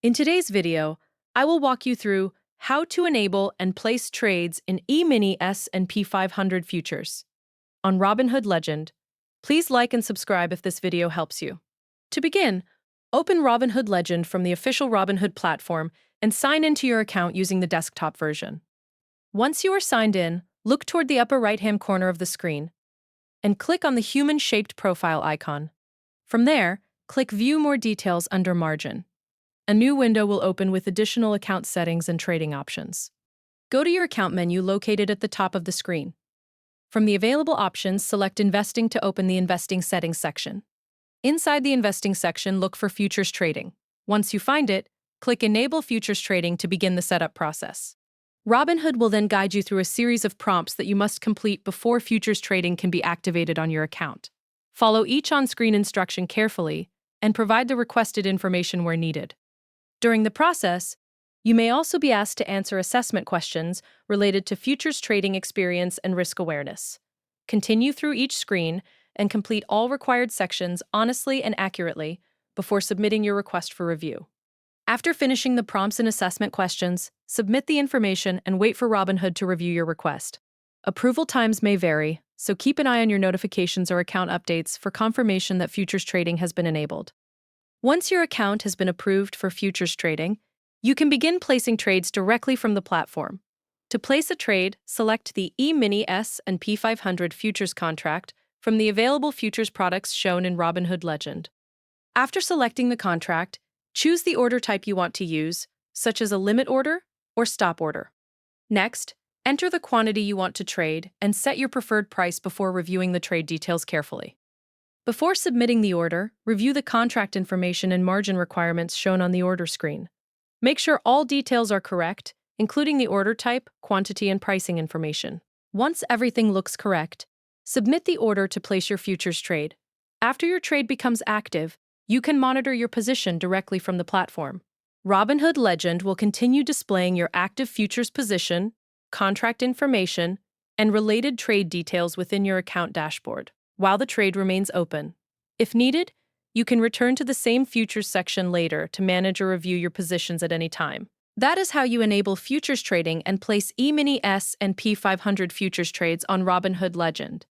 In today's video, I will walk you through how to enable and place trades in E-mini S&P 500 futures on Robinhood Legend. Please like and subscribe if this video helps you. To begin, open Robinhood Legend from the official Robinhood platform and sign into your account using the desktop version. Once you are signed in, look toward the upper right-hand corner of the screen and click on the human-shaped profile icon. From there, click View More Details under Margin. A new window will open with additional account settings and trading options. Go to your account menu located at the top of the screen. From the available options, select Investing to open the Investing Settings section. Inside the Investing section, look for Futures Trading. Once you find it, click Enable Futures Trading to begin the setup process. Robinhood will then guide you through a series of prompts that you must complete before futures trading can be activated on your account. Follow each on-screen instruction carefully and provide the requested information where needed. During the process, you may also be asked to answer assessment questions related to futures trading experience and risk awareness. Continue through each screen and complete all required sections honestly and accurately before submitting your request for review. After finishing the prompts and assessment questions, submit the information and wait for Robinhood to review your request. Approval times may vary, so keep an eye on your notifications or account updates for confirmation that futures trading has been enabled. Once your account has been approved for futures trading, you can begin placing trades directly from the platform. To place a trade, select the E-mini S&P 500 futures contract from the available futures products shown in Robinhood Legend. After selecting the contract, choose the order type you want to use, such as a limit order or stop order. Next, enter the quantity you want to trade and set your preferred price before reviewing the trade details carefully. Before submitting the order, review the contract information and margin requirements shown on the order screen. Make sure all details are correct, including the order type, quantity, and pricing information. Once everything looks correct, submit the order to place your futures trade. After your trade becomes active, you can monitor your position directly from the platform. Robinhood Legend will continue displaying your active futures position, contract information, and related trade details within your account dashboard while the trade remains open. If needed, you can return to the same futures section later to manage or review your positions at any time. That is how you enable futures trading and place E-mini S&P 500 futures trades on Robinhood Legend.